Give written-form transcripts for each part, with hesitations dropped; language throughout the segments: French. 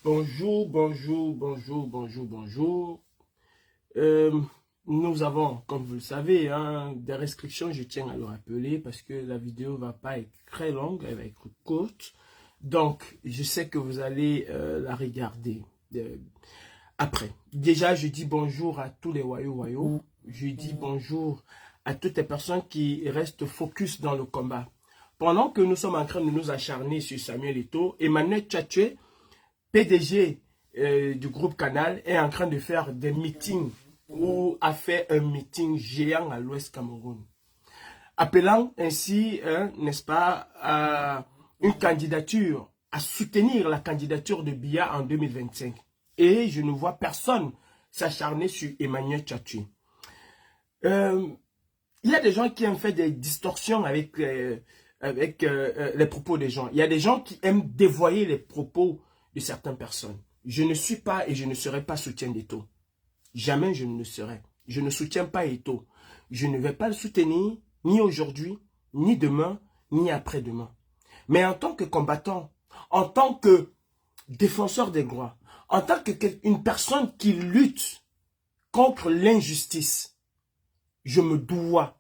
Bonjour, bonjour, bonjour, bonjour, bonjour. Nous avons, comme vous le savez, des restrictions, je tiens à le rappeler parce que la vidéo va pas être très longue, elle va être courte. Donc, je sais que vous allez la regarder après. Déjà, je dis bonjour à tous les wayo. Je dis bonjour à toutes les personnes qui restent focus dans le combat. Pendant que nous sommes en train de nous acharner sur Samuel Eto'o, Emmanuel Tchatchoue, PDG du groupe Canal, est en train de faire des meetings ou a fait un meeting géant à l'Ouest Cameroun. Appelant ainsi, n'est-ce pas, à une candidature, à soutenir la candidature de Biya en 2025. Et je ne vois personne s'acharner sur Emmanuel Tchatchoue. Il y a des gens qui aiment faire des distorsions avec les propos des gens. Il y a des gens qui aiment dévoyer les propos de certaines personnes. Je ne suis pas et je ne serai pas soutien d'Eto'o. Jamais je ne le serai. Je ne soutiens pas Eto'o. Je ne vais pas le soutenir ni aujourd'hui, ni demain, ni après-demain. Mais en tant que combattant, en tant que défenseur des droits, en tant qu'une personne qui lutte contre l'injustice, je me dois,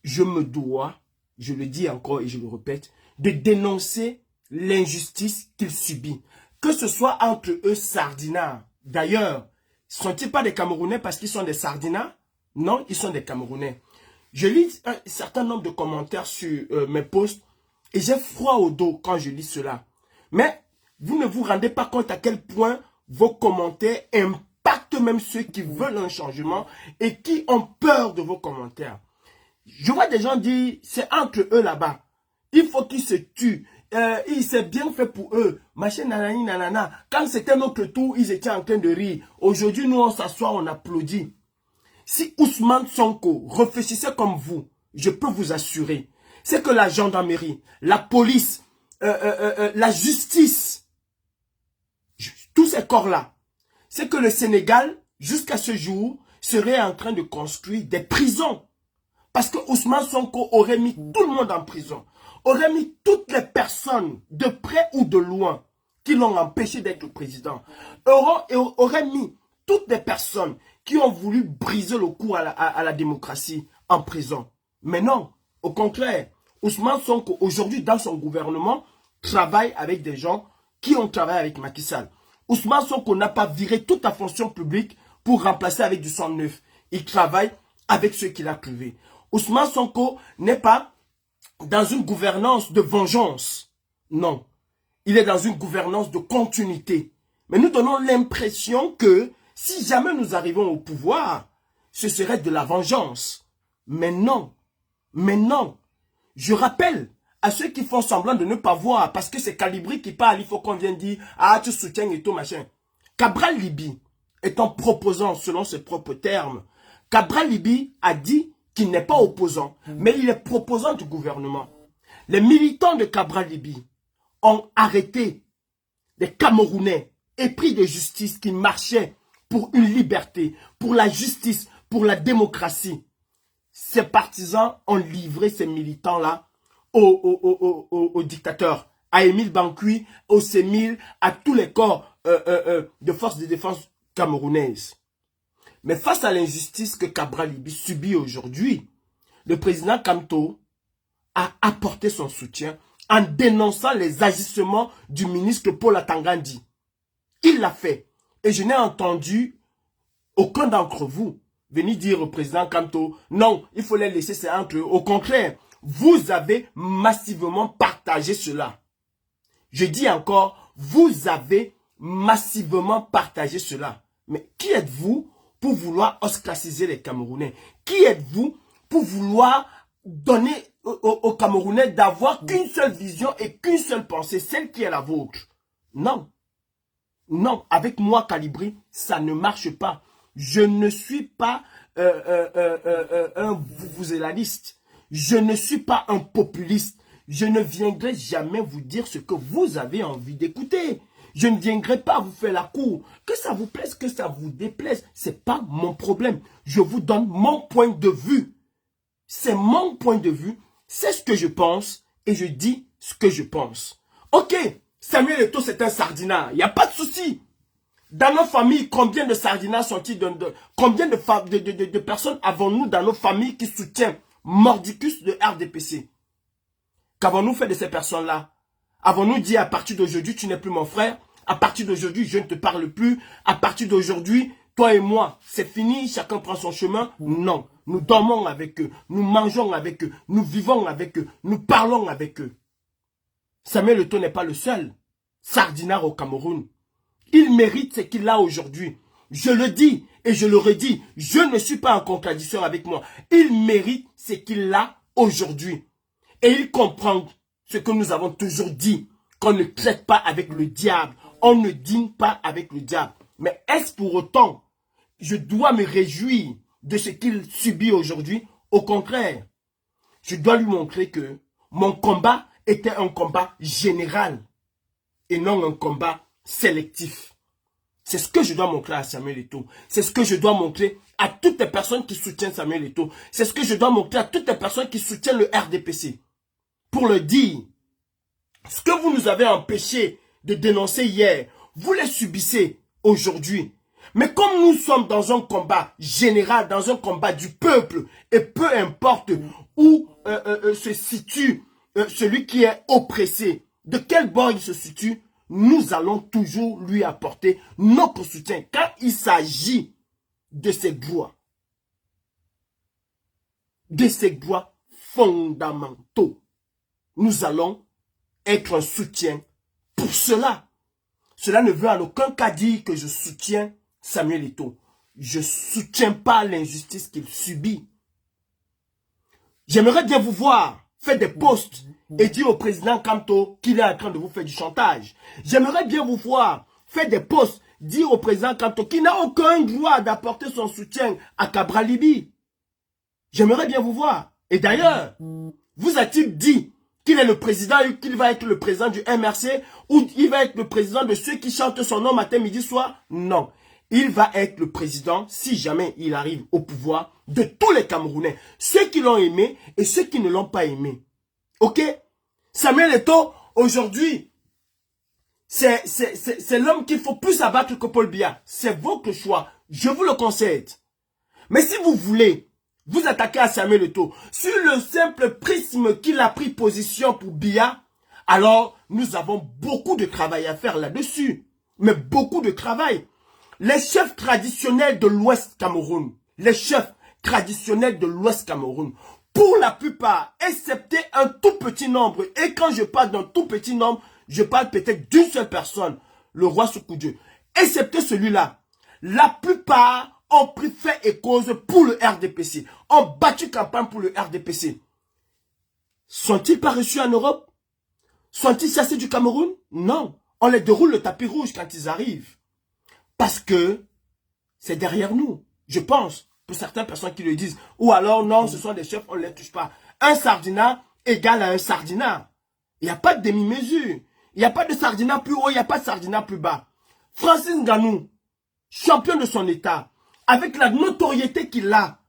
je le dis encore et je le répète, de dénoncer l'injustice qu'il subit. Que ce soit entre eux sardinards. D'ailleurs, sont-ils pas des Camerounais parce qu'ils sont des sardinards? Non, ils sont des Camerounais. Je lis un certain nombre de commentaires sur mes posts et j'ai froid au dos quand je lis cela. Mais vous ne vous rendez pas compte à quel point vos commentaires impactent même ceux qui veulent un changement et qui ont peur de vos commentaires. Je vois des gens dire, c'est entre eux là-bas. Il faut qu'ils se tuent. Il s'est bien fait pour eux. Machin nanani nanana. Quand c'était notre tour, ils étaient en train de rire. Aujourd'hui, nous, on s'assoit, on applaudit. Si Ousmane Sonko réfléchissait comme vous, je peux vous assurer, c'est que la gendarmerie, la police, la justice, tous ces corps-là, c'est que le Sénégal, jusqu'à ce jour, serait en train de construire des prisons. Parce que Ousmane Sonko aurait mis tout le monde en prison. Aurait mis toutes les personnes, de près ou de loin, qui l'ont empêché d'être président. Aurait mis toutes les personnes qui ont voulu briser le cou à la démocratie en prison. Mais non, au contraire, Ousmane Sonko, aujourd'hui, dans son gouvernement, travaille avec des gens qui ont travaillé avec Macky Sall. Ousmane Sonko n'a pas viré toute la fonction publique pour remplacer avec du sang neuf. Il travaille avec ceux qu'il a privés. Ousmane Sonko n'est pas dans une gouvernance de vengeance. Non. Il est dans une gouvernance de continuité. Mais nous donnons l'impression que si jamais nous arrivons au pouvoir, ce serait de la vengeance. Mais non. Mais non. Je rappelle à ceux qui font semblant de ne pas voir, parce que c'est Calibri qui parle, il faut qu'on vienne dire, ah, tu soutiens et tout, machin. Cabral Libi, étant proposant selon ses propres termes, Cabral Libi a dit qu'il n'est pas opposant, mais il est proposant du gouvernement. Les militants de Cabral Libi ont arrêté des Camerounais épris de justice qui marchaient pour une liberté, pour la justice, pour la démocratie. Ces partisans ont livré ces militants-là aux dictateurs, à Émile Bankui, au Sémil, à tous les corps de forces de défense camerounaises. Mais face à l'injustice que Cabral Libi subit aujourd'hui, le président Kamto a apporté son soutien en dénonçant les agissements du ministre Paul Atangandi. Il l'a fait. Et je n'ai entendu aucun d'entre vous venir dire au président Kamto, non, il faut les laisser, c'est entre eux. Au contraire, vous avez massivement partagé cela. Je dis encore, vous avez massivement partagé cela. Mais qui êtes-vous pour vouloir ostraciser les Camerounais? Qui êtes-vous pour vouloir donner aux Camerounais d'avoir qu'une seule vision et qu'une seule pensée, celle qui est la vôtre? Non. Non, avec moi, Calibri, ça ne marche pas. Je ne suis pas un vuvuzeliste. Je ne suis pas un populiste. Je ne viendrai jamais vous dire ce que vous avez envie d'écouter. Je ne viendrai pas vous faire la cour. Que ça vous plaise, que ça vous déplaise, c'est pas mon problème. Je vous donne mon point de vue. C'est mon point de vue. C'est ce que je pense et je dis ce que je pense. Ok, Samuel Eto'o, c'est un sardinat. Il n'y a pas de souci. Dans nos familles, combien de sardinats sont-ils combien de personnes avons-nous dans nos familles qui soutiennent Mordicus de RDPC? Qu'avons-nous fait de ces personnes-là? Avons-nous dit à partir d'aujourd'hui, tu n'es plus mon frère? À partir d'aujourd'hui, je ne te parle plus. À partir d'aujourd'hui, toi et moi, c'est fini, chacun prend son chemin? Non. Nous dormons avec eux, nous mangeons avec eux, nous vivons avec eux, nous parlons avec eux. Samuel Eto'o n'est pas le seul sardinard au Cameroun. Il mérite ce qu'il a aujourd'hui. Je le dis et je le redis, je ne suis pas en contradiction avec moi. Il mérite ce qu'il a aujourd'hui. Et il comprend ce que nous avons toujours dit, qu'on ne traite pas avec le diable, on ne dîne pas avec le diable. Mais est-ce pour autant, je dois me réjouir de ce qu'il subit aujourd'hui? Au contraire, je dois lui montrer que mon combat était un combat général et non un combat sélectif. C'est ce que je dois montrer à Samuel Eto'o. C'est ce que je dois montrer à toutes les personnes qui soutiennent Samuel Eto'o. C'est ce que je dois montrer à toutes les personnes qui soutiennent le RDPC. Pour le dire, ce que vous nous avez empêché de dénoncer hier, vous les subissez aujourd'hui. Mais comme nous sommes dans un combat général, dans un combat du peuple, et peu importe où se situe celui qui est oppressé, de quel bord il se situe, nous allons toujours lui apporter notre soutien quand il s'agit de ces droits. De ces droits fondamentaux. Nous allons être un soutien pour cela. Cela ne veut en aucun cas dire que je soutiens Samuel Eto'o. Je ne soutiens pas l'injustice qu'il subit. J'aimerais bien vous voir faire des posts et dire au président Kamto qu'il est en train de vous faire du chantage. J'aimerais bien vous voir faire des posts, dire au président Kamto qu'il n'a aucun droit d'apporter son soutien à Cabral Libi. J'aimerais bien vous voir. Et d'ailleurs, vous a-t-il dit qu'il est le président, qu'il va être le président du MRC ou il va être le président de ceux qui chantent son nom matin, midi, soir? Non. Il va être le président, si jamais il arrive au pouvoir, de tous les Camerounais. Ceux qui l'ont aimé et ceux qui ne l'ont pas aimé. Ok? Samuel Eto'o, aujourd'hui, c'est l'homme qu'il faut plus abattre que Paul Biya. C'est votre choix. Je vous le conseille. Mais si vous voulez vous attaquer à Samuel Eto'o sur le simple prisme qu'il a pris position pour Biya, alors nous avons beaucoup de travail à faire là-dessus. Mais beaucoup de travail. Les chefs traditionnels de l'Ouest Cameroun, les chefs traditionnels de l'Ouest Cameroun, pour la plupart, excepté un tout petit nombre, et quand je parle d'un tout petit nombre, je parle peut-être d'une seule personne, le roi Soukoudjou, excepté celui-là, la plupart ont pris fait et cause pour le RDPC, ont battu campagne pour le RDPC. Sont-ils pas reçus en Europe? Sont-ils chassés du Cameroun? Non, on les déroule le tapis rouge quand ils arrivent. Parce que c'est derrière nous, je pense, pour certaines personnes qui le disent. Ou alors, non, ce sont des chefs, on ne les touche pas. Un sardinat égale à un sardinat. Il n'y a pas de demi-mesure. Il n'y a pas de sardinat plus haut, il n'y a pas de sardinat plus bas. Francis Ngannou, champion de son état, avec la notoriété qu'il a,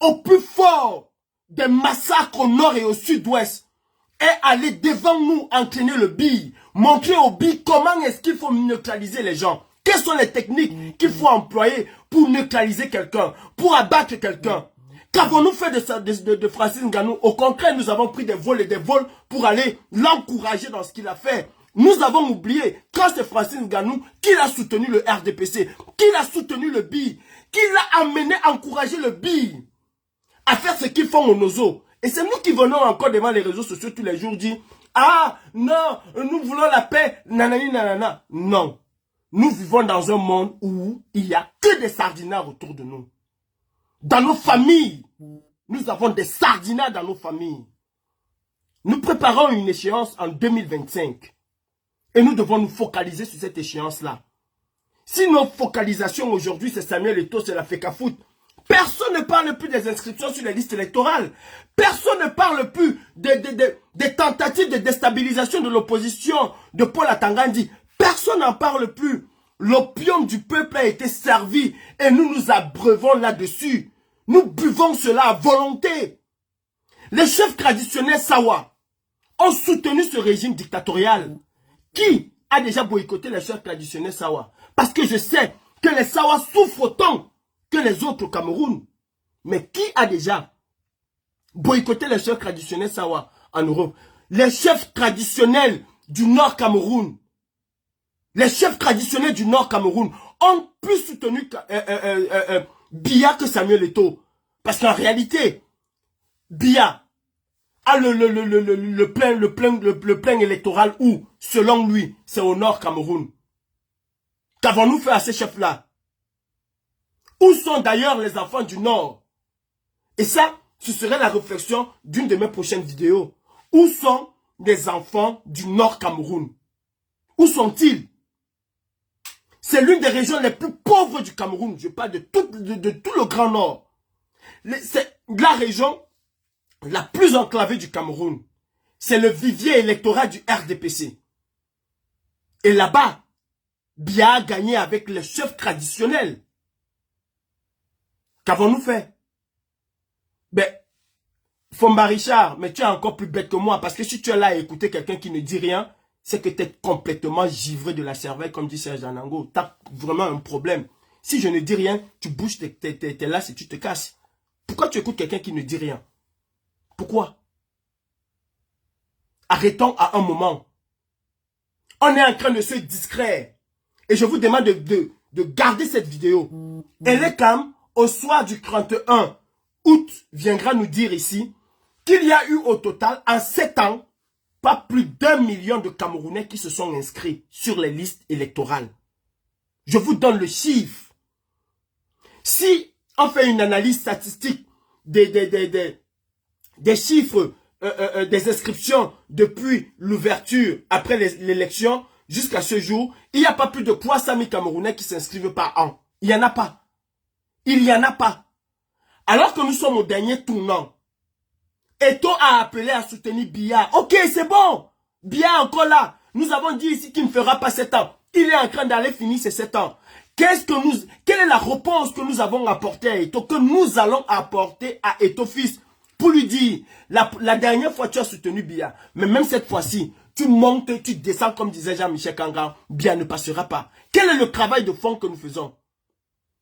au plus fort des massacres au nord et au sud-ouest, est allé devant nous entraîner le bille, montrer au bille comment est-ce qu'il faut neutraliser les gens. Quelles sont les techniques qu'il faut employer pour neutraliser quelqu'un, pour abattre quelqu'un? Qu'avons-nous fait de Francis Ngannou? Au contraire, nous avons pris des vols et des vols pour aller l'encourager dans ce qu'il a fait. Nous avons oublié, quand c'est Francis Ngannou, qu'il a soutenu le RDPC, qu'il a soutenu le BI, qu'il a amené à encourager le BI à faire ce qu'ils font au Nozo. Et c'est nous qui venons encore devant les réseaux sociaux tous les jours dire « Ah, non, nous voulons la paix, nanani, nanana. » Non. Nous vivons dans un monde où il n'y a que des sardinards autour de nous. Dans nos familles, nous avons des sardinards dans nos familles. Nous préparons une échéance en 2025. Et nous devons nous focaliser sur cette échéance-là. Si nos focalisations aujourd'hui, c'est Samuel Eto'o, c'est la FECAFOOT, personne ne parle plus des inscriptions sur les listes électorales. Personne ne parle plus des tentatives de déstabilisation de l'opposition de Paul Atangandi. Personne n'en parle plus. L'opium du peuple a été servi et nous nous abreuvons là-dessus. Nous buvons cela à volonté. Les chefs traditionnels Sawa ont soutenu ce régime dictatorial. Qui a déjà boycotté les chefs traditionnels Sawa? Parce que je sais que les Sawa souffrent autant que les autres au Cameroun. Mais qui a déjà boycotté les chefs traditionnels Sawa en Europe? Les chefs traditionnels du Nord Cameroun. Les chefs traditionnels du Nord Cameroun ont plus soutenu Biya que Samuel Eto'o. Parce qu'en réalité, Biya a le plein électoral où, selon lui, c'est au Nord Cameroun. Qu'avons-nous fait à ces chefs-là? Où sont d'ailleurs les enfants du Nord? Et ça, ce serait la réflexion d'une de mes prochaines vidéos. Où sont les enfants du Nord Cameroun? Où sont-ils? C'est l'une des régions les plus pauvres du Cameroun. Je parle de tout le Grand Nord. C'est la région la plus enclavée du Cameroun. C'est le vivier électoral du RDPC. Et là-bas, Biya a gagné avec les chefs traditionnels. Qu'avons-nous fait? Ben, Fomba Richard, mais tu es encore plus bête que moi. Parce que si tu es là à écouter quelqu'un qui ne dit rien, c'est que tu es complètement givré de la cervelle, comme dit Serge Anango. Tu as vraiment un problème. Si je ne dis rien, tu bouges tes laces et tu te casses. Pourquoi tu écoutes quelqu'un qui ne dit rien? Pourquoi? Arrêtons à un moment. On est en train de se distraire. Et je vous demande de garder cette vidéo. Et les cam, au soir du 31 août, viendra nous dire ici qu'il y a eu au total, en 7 ans, pas plus d'1 million de Camerounais qui se sont inscrits sur les listes électorales. Je vous donne le chiffre. Si on fait une analyse statistique des chiffres des inscriptions depuis l'ouverture, après l'élection, jusqu'à ce jour, il n'y a pas plus de 300 000 Camerounais qui s'inscrivent par an. Il n'y en a pas. Il n'y en a pas. Alors que nous sommes au dernier tournant, Eto'o a appelé à soutenir Biya. Ok, c'est bon. Biya encore là. Nous avons dit ici qu'il ne fera pas 7 ans. Il est en train d'aller finir ses 7 ans. Quelle est la réponse que nous avons apportée à Eto'o, que nous allons apporter à Eto'o fils, pour lui dire, la dernière fois tu as soutenu Biya, mais même cette fois-ci, tu montes, tu descends comme disait Jean-Michel Kanga, Biya ne passera pas. Quel est le travail de fond que nous faisons?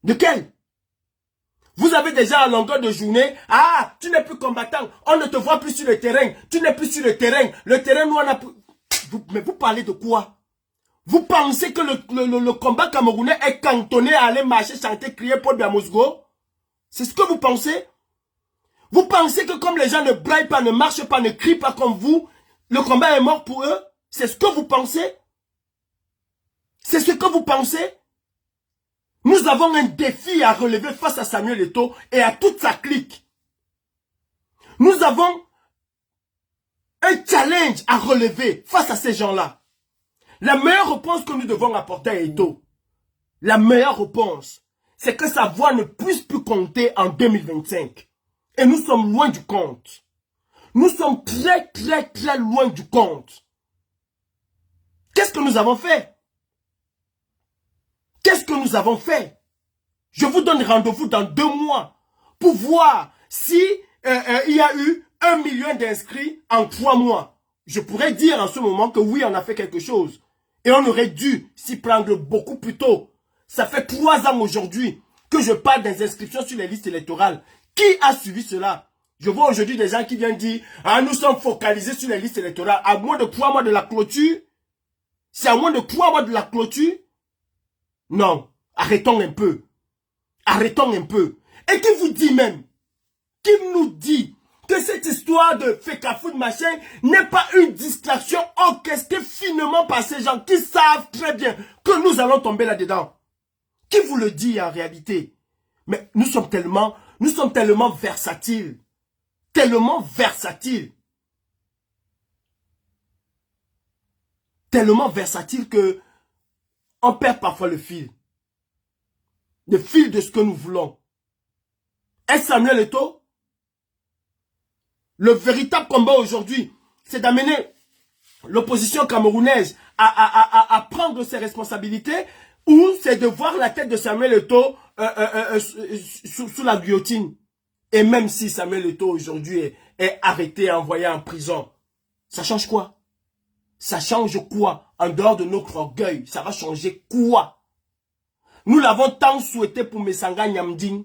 De quel? Vous avez déjà à longueur de journée, ah, tu n'es plus combattant, on ne te voit plus sur le terrain, tu n'es plus sur le terrain nous on a... Mais vous parlez de quoi? Vous pensez que le combat camerounais est cantonné à aller marcher, chanter, crier Paul Biamosgo? C'est ce que vous pensez? Vous pensez que comme les gens ne braillent pas, ne marchent pas, ne crient pas comme vous, le combat est mort pour eux? C'est ce que vous pensez? C'est ce que vous pensez? Nous avons un défi à relever face à Samuel Eto'o et à toute sa clique. Nous avons un challenge à relever face à ces gens-là. La meilleure réponse que nous devons apporter à Eto'o, la meilleure réponse, c'est que sa voix ne puisse plus compter en 2025. Et nous sommes loin du compte. Nous sommes très loin du compte. Qu'est-ce que nous avons fait? Qu'est-ce que nous avons fait? Je vous donne rendez-vous dans 2 mois pour voir si il y a eu 1 million d'inscrits en 3 mois. Je pourrais dire en ce moment que oui, on a fait quelque chose. Et on aurait dû s'y prendre beaucoup plus tôt. Ça fait 3 ans aujourd'hui que je parle des inscriptions sur les listes électorales. Qui a suivi cela? Je vois aujourd'hui des gens qui viennent dire « Ah, nous sommes focalisés sur les listes électorales à moins de 3 mois de la clôture. » C'est à moins de 3 mois de la clôture? Non, arrêtons un peu. Arrêtons un peu. Et qui vous dit même, qui nous dit que cette histoire de Fecafoot machin n'est pas une distraction orchestrée finement par ces gens qui savent très bien que nous allons tomber là-dedans? Qui vous le dit en réalité? Mais nous sommes tellement versatiles. Tellement versatiles. Tellement versatiles que on perd parfois le fil. Le fil de ce que nous voulons. Et Samuel Eto'o, le véritable combat aujourd'hui, c'est d'amener l'opposition camerounaise à prendre ses responsabilités, ou c'est de voir la tête de Samuel Eto'o sous la guillotine. Et même si Samuel Eto'o aujourd'hui est arrêté et envoyé en prison, ça change quoi? Ça change quoi? En dehors de notre orgueil, ça va changer quoi? Nous l'avons tant souhaité pour Messanga Nyamding.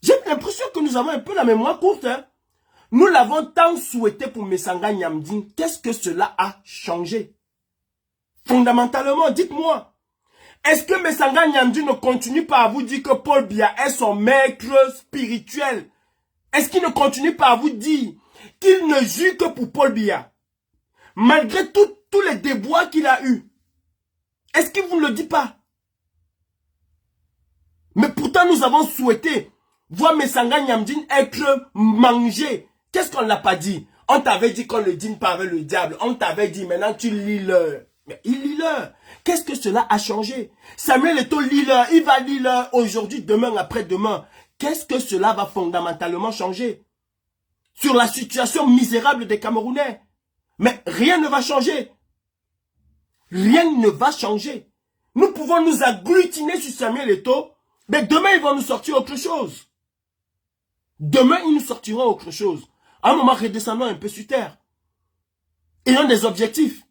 J'ai l'impression que nous avons un peu la mémoire courte. Hein? Nous l'avons tant souhaité pour Messanga Nyamding. Qu'est-ce que cela a changé? Fondamentalement, dites-moi. Est-ce que Messanga Nyamding ne continue pas à vous dire que Paul Biya est son maître spirituel? Est-ce qu'il ne continue pas à vous dire qu'il ne jure que pour Paul Biya? Malgré tous les déboires qu'il a eus. Est-ce qu'il ne vous le dit pas? Mais pourtant, nous avons souhaité voir Messanga Nyamding être mangé. Qu'est-ce qu'on n'a pas dit? On t'avait dit qu'on ne dîne pas avec le diable. On t'avait dit, maintenant tu lis l'heure. Mais il lit l'heure. Qu'est-ce que cela a changé? Samuel Eto'o lit l'heure. Il va lire l'heure aujourd'hui, demain, après-demain. Qu'est-ce que cela va fondamentalement changer? Sur la situation misérable des Camerounais. Mais rien ne va changer. Rien ne va changer. Nous pouvons nous agglutiner sur Samuel Eto'o. Mais demain, ils vont nous sortir autre chose. Demain, ils nous sortiront autre chose. À un moment, redescendons un peu sur terre. Ayons des objectifs.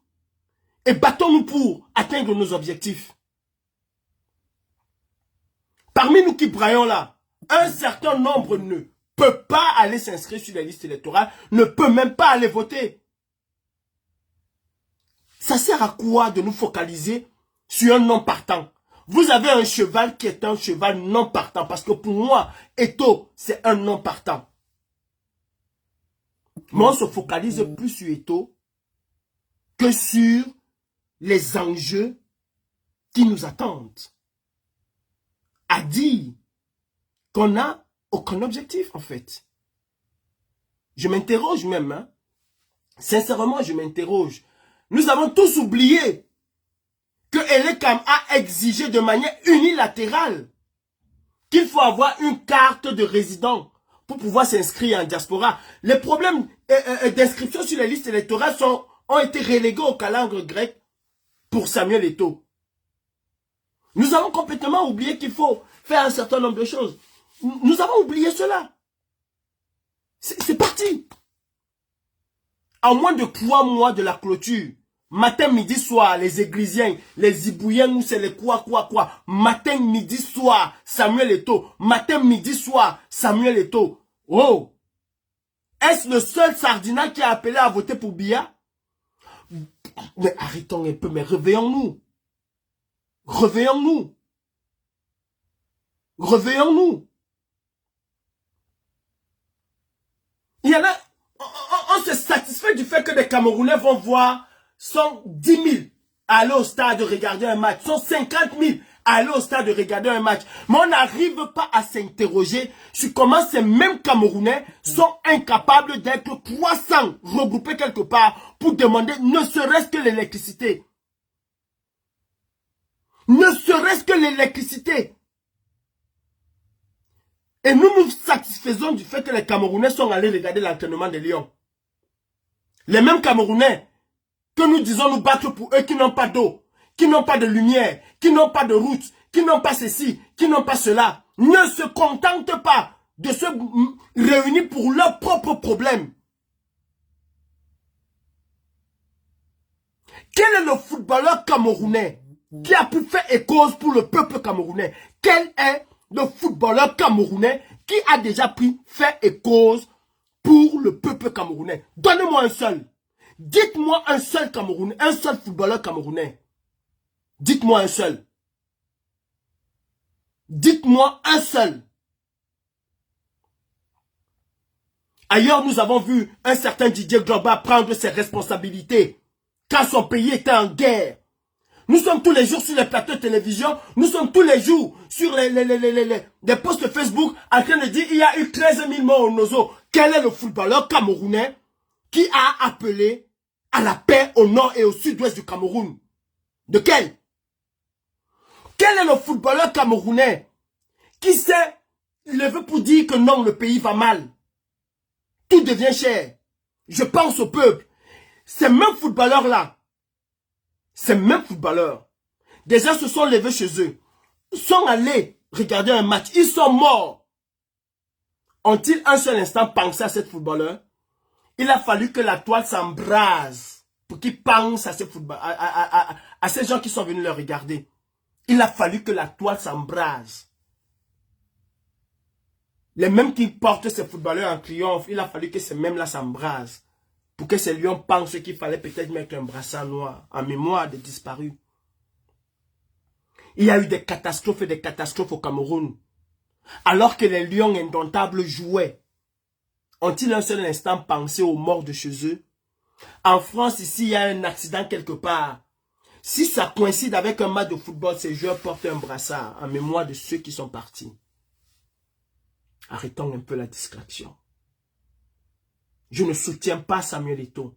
Et battons-nous pour atteindre nos objectifs. Parmi nous qui braillons là, un certain nombre ne peut pas aller s'inscrire sur les listes électorales, ne peut même pas aller voter. Ça sert à quoi de nous focaliser sur un non partant? Vous avez un cheval qui est un cheval non partant. Parce que pour moi, Eto'o, c'est un non partant. Mais on se focalise plus sur Eto'o que sur les enjeux qui nous attendent. À dire qu'on n'a aucun objectif, en fait. Je m'interroge même. Hein. Sincèrement, je m'interroge. Nous avons tous oublié que Elekam a exigé de manière unilatérale qu'il faut avoir une carte de résident pour pouvoir s'inscrire en diaspora. Les problèmes d'inscription sur les listes électorales ont été relégués au calendrier grec pour Samuel Eto'o. Nous avons complètement oublié qu'il faut faire un certain nombre de choses. Nous avons oublié cela. C'est parti. En moins de 3 mois de la clôture, matin, midi, soir, les églisiens, les Ibouiens, nous c'est les quoi. Matin, midi, soir, Samuel Eto'o. Matin, midi, soir, Samuel Eto'o. Oh! Est-ce le seul Sardina qui a appelé à voter pour Biya? Mais arrêtons un peu, mais réveillons-nous. Réveillons-nous. Réveillons-nous. Il y en a, on se satisfait du fait que des Camerounais vont voir 10 000 aller au stade regarder un match, 50 000 aller au stade regarder un match. Mais on n'arrive pas à s'interroger sur comment ces mêmes Camerounais sont incapables d'être 300 regroupés quelque part pour demander ne serait-ce que l'électricité. Ne serait-ce que l'électricité. Et nous nous satisfaisons du fait que les Camerounais sont allés regarder l'entraînement des Lions. Les mêmes Camerounais que nous disons nous battre pour eux qui n'ont pas d'eau, qui n'ont pas de lumière, qui n'ont pas de route, qui n'ont pas ceci, qui n'ont pas cela, ne se contentent pas de se réunir pour leurs propres problèmes. Quel est le footballeur camerounais qui a pu faire cause pour le peuple camerounais? Quel est le footballeur camerounais qui a déjà pris fait et cause pour le peuple camerounais? Donnez-moi un seul. Dites-moi un seul Camerounais, un seul footballeur camerounais. Dites-moi un seul. Dites-moi un seul. Ailleurs, nous avons vu un certain Didier Drogba prendre ses responsabilités quand son pays était en guerre. Nous sommes tous les jours sur les plateaux de télévision, nous sommes tous les jours sur les posts Facebook en train de dire il y a eu 13 000 morts au Nozo. Quel est le footballeur camerounais qui a appelé à la paix au nord et au sud-ouest du Cameroun? De quel? Quel est le footballeur camerounais qui s'est levé pour dire que non, le pays va mal? Tout devient cher. Je pense au peuple. Ces mêmes footballeurs-là, ces mêmes footballeurs, déjà se sont levés chez eux, sont allés regarder un match, ils sont morts. Ont-ils un seul instant pensé à cet footballeur? Il a fallu que la toile s'embrase pour qu'ils pensent à ces football, à ces gens qui sont venus le regarder. Il a fallu que la toile s'embrase. Les mêmes qui portent ces footballeurs en triomphe, il a fallu que ces mêmes-là s'embrasent. Pour que ces lions pensent qu'il fallait peut-être mettre un brassard noir en mémoire des disparus. Il y a eu des catastrophes et des catastrophes au Cameroun. Alors que les lions indomptables jouaient, ont-ils un seul instant pensé aux morts de chez eux? En France, ici, il y a un accident quelque part. Si ça coïncide avec un match de football, ces joueurs portent un brassard en mémoire de ceux qui sont partis. Arrêtons un peu la distraction. Je ne soutiens pas Samuel Eto'o.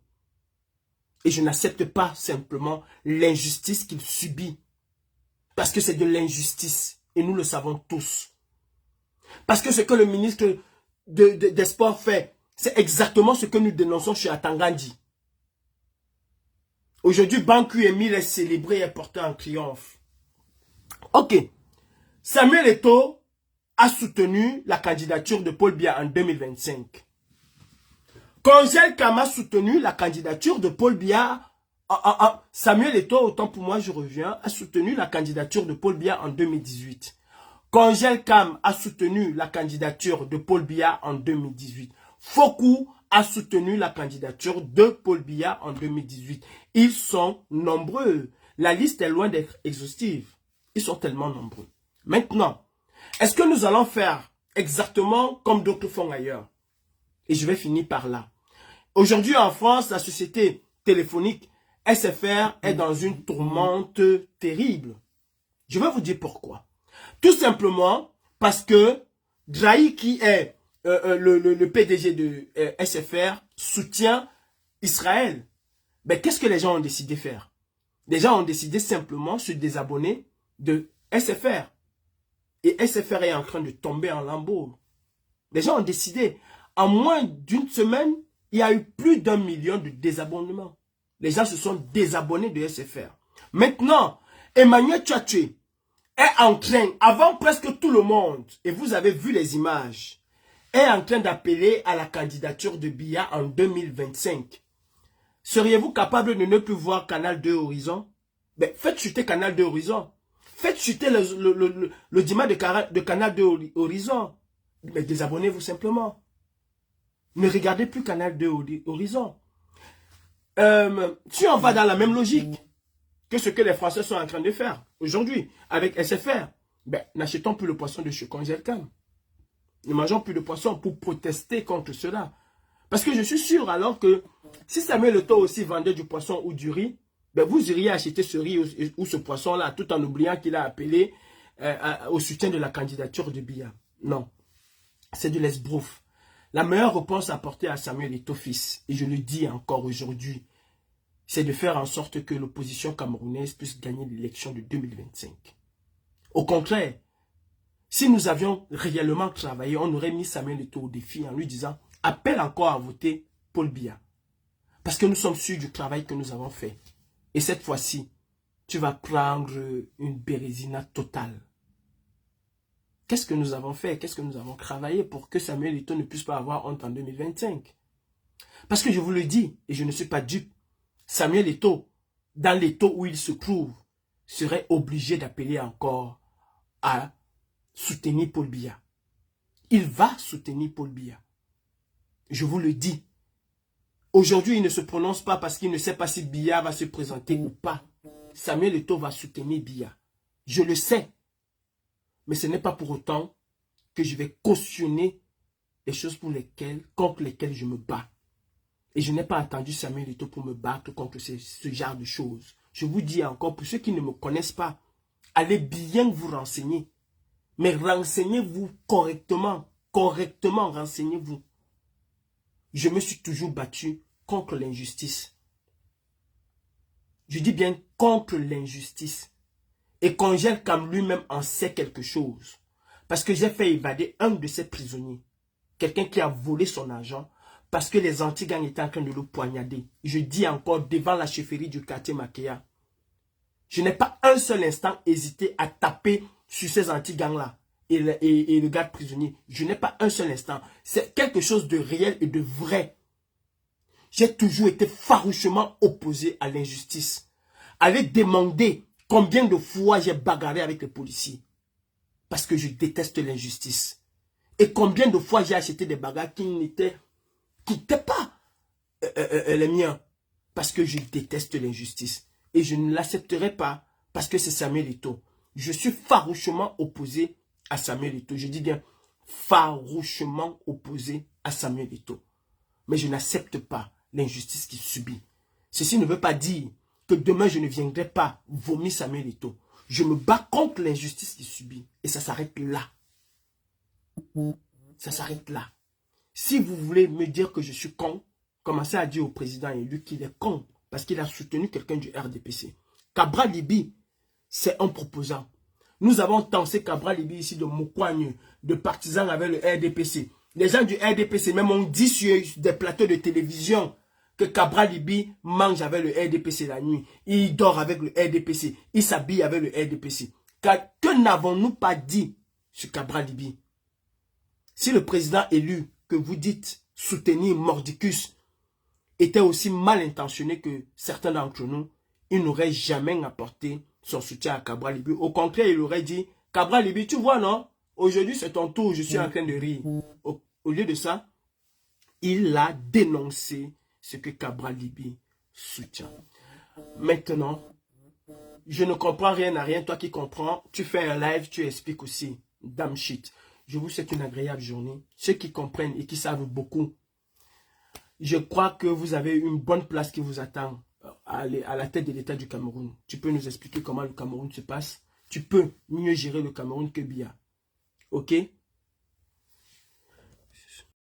Et je n'accepte pas simplement l'injustice qu'il subit. Parce que c'est de l'injustice. Et nous le savons tous. Parce que ce que le ministre des Sports fait, c'est exactement ce que nous dénonçons chez Atangandi. Aujourd'hui, Banku Emile est célébré et porté en triomphe. Ok. Samuel Eto'o a soutenu la candidature de Paul Biya en 2025. Congel Kam a soutenu la candidature de Paul Biya. Samuel Eto'o, autant pour moi je reviens, a soutenu la candidature de Paul Biya en 2018. Congel Kam a soutenu la candidature de Paul Biya en 2018. Fokou a soutenu la candidature de Paul Biya en 2018. Ils sont nombreux. La liste est loin d'être exhaustive. Ils sont tellement nombreux. Maintenant, est-ce que nous allons faire exactement comme d'autres font ailleurs? Et je vais finir par là. Aujourd'hui en France, la société téléphonique SFR est dans une tourmente terrible. Je vais vous dire pourquoi. Tout simplement parce que Drahi, qui est le PDG de SFR, soutient Israël. Mais qu'est-ce que les gens ont décidé de faire? Les gens ont décidé simplement de se désabonner de SFR. Et SFR est en train de tomber en lambeaux. Les gens ont décidé. En moins d'une semaine, il y a eu plus d'1 million de désabonnements. Les gens se sont désabonnés de SFR. Maintenant, Emmanuel Tchatché est en train, avant presque tout le monde, et vous avez vu les images, est en train d'appeler à la candidature de Biya en 2025. Seriez-vous capable de ne plus voir Canal 2 Horizon? Ben, faites chuter Canal 2 Horizon. Faites chuter le dimanche de Canal 2 Horizon. Mais désabonnez-vous simplement. Ne regardez plus Canal 2 Horizon. Si on va dans la même logique que ce que les Français sont en train de faire aujourd'hui avec SFR, ben, n'achetons plus le poisson de chez Congel Kam. Ne mangeons plus de poisson pour protester contre cela. Parce que je suis sûr alors que si Samuel Eto'o aussi vendait du poisson ou du riz, ben vous iriez acheter ce riz ou ce poisson-là tout en oubliant qu'il a appelé au soutien de la candidature de Biya. Non, c'est de l'esbrouf. La meilleure réponse à apporter à Samuel Eto'o fils, et je le dis encore aujourd'hui, c'est de faire en sorte que l'opposition camerounaise puisse gagner l'élection de 2025. Au contraire, si nous avions réellement travaillé, on aurait mis Samuel Eto'o au défi en lui disant « Appelle encore à voter Paul Biya ». Parce que nous sommes sûrs du travail que nous avons fait. Et cette fois-ci, tu vas prendre une bérésina totale. Qu'est-ce que nous avons fait? Qu'est-ce que nous avons travaillé pour que Samuel Eto'o ne puisse pas avoir honte en 2025? Parce que je vous le dis, et je ne suis pas dupe, Samuel Eto'o, dans l'étau où il se trouve, serait obligé d'appeler encore à soutenir Paul Biya. Il va soutenir Paul Biya. Je vous le dis. Aujourd'hui, il ne se prononce pas parce qu'il ne sait pas si Biya va se présenter ou pas. Samuel Eto'o va soutenir Biya. Je le sais. Mais ce n'est pas pour autant que je vais cautionner les choses contre lesquelles je me bats. Et je n'ai pas attendu Samuel Eto'o pour me battre contre ce genre de choses. Je vous dis encore, pour ceux qui ne me connaissent pas, allez bien vous renseigner. Mais renseignez-vous correctement. Correctement, renseignez-vous. Je me suis toujours battu contre l'injustice. Je dis bien contre l'injustice. Et Congel Kam lui-même en sait quelque chose. Parce que j'ai fait évader un de ses prisonniers. Quelqu'un qui a volé son argent. Parce que les anti-gangs étaient en train de le poignarder. Je dis encore devant la chefferie du quartier Makéa. Je n'ai pas un seul instant hésité à taper sur ces anti-gangs-là. Et le garde prisonnier. Je n'ai pas un seul instant. C'est quelque chose de réel et de vrai. J'ai toujours été farouchement opposé à l'injustice. Allez demander combien de fois j'ai bagarré avec les policiers. Parce que je déteste l'injustice. Et combien de fois j'ai acheté des bagarres qui n'étaient pas les miens. Parce que je déteste l'injustice. Et je ne l'accepterai pas parce que c'est Samuel Eto'o. Je suis farouchement opposé à Samuel Eto'o. Je dis bien farouchement opposé à Samuel Eto'o. Mais je n'accepte pas l'injustice qu'il subit. Ceci ne veut pas dire que demain je ne viendrai pas vomir Samuel Eto'o. Je me bats contre l'injustice qu'il subit. Et ça s'arrête là. Ça s'arrête là. Si vous voulez me dire que je suis con, commencez à dire au président élu qu'il est con. Parce qu'il a soutenu quelqu'un du RDPC. Cabral Libi, c'est un proposant. Nous avons tensé Cabral Libi ici de Mokwagne, de partisans avec le RDPC. Les gens du RDPC même ont dit sur des plateaux de télévision que Cabral Libi mange avec le RDPC la nuit. Il dort avec le RDPC. Il s'habille avec le RDPC. Que n'avons-nous pas dit sur Cabral Libi? Si le président élu que vous dites soutenir Mordicus était aussi mal intentionné que certains d'entre nous, il n'aurait jamais apporté son soutien à Cabral Libi. Au contraire, il aurait dit, Cabral Libi, tu vois non, aujourd'hui c'est ton tour, je suis en train de rire. Au lieu de ça, il a dénoncé ce que Cabral Libi soutient. Maintenant, je ne comprends rien à rien. Toi qui comprends, tu fais un live, tu expliques aussi. Damn shit. Je vous souhaite une agréable journée. Ceux qui comprennent et qui savent beaucoup, je crois que vous avez une bonne place qui vous attend à la tête de l'État du Cameroun. Tu peux nous expliquer comment le Cameroun se passe. Tu peux mieux gérer le Cameroun que Biya. Ok?